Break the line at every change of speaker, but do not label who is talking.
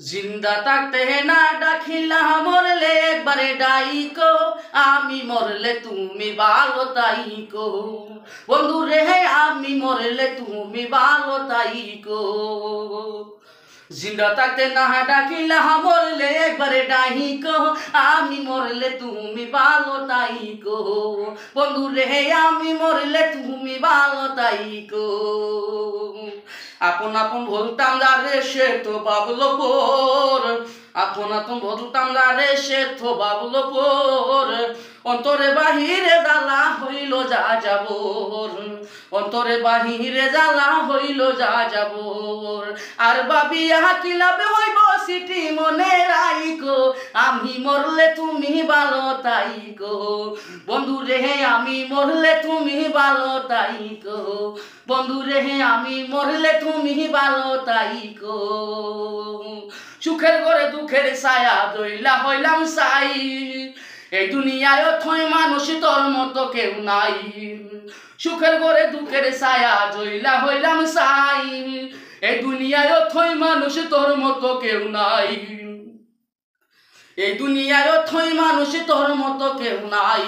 জিন্দা থাকতে না ডাকিলা মরলে একবারে ডাইকো আমি মরলে তুমি ভালো তাইকো বন্ধু রে আমি মরলে তুমি ভালো তাইকো জিন্দা থাকতে না ডাকিলা মরলে একবারে ডাইকো আমি মরলে তুমি ভালো তাইকো বন্ধু রে আমি মরলে তুমি ভালো তাইকো আপন আপন বলতাম রে সে তো বাবলো পর আপন আপন বলতাম রে সে তো বাবলো পর অন্তরে বাহিরে জ্বালা হইল যা যাবর অন্তরে বাহিরে জ্বালা হইল যা যাবর আর ভাবিয়া কি লাভে হইব সিটি মনে রাইকো আমি মরলে তুমি ভালো তাইকো বন্ধু রে আমি মরলে তুমি ভালো তাইকো বন্ধু রে আমি মরলে তুমি ভালো তাইকো সুখের ঘরে দুঃখের ছায়া দইলা হইলাম সাই এই দুনিয়ায় থই মানুষ তোর মতো কেউ নাই সুখের ঘরে দুঃখের ছায়া দইলা হইলাম সাই এই দুনিয়ায় থই মানুষ তোর মতো কেউ নাই এই দুনিয়ায় থই মানুষ তোর মতো কেউ নাই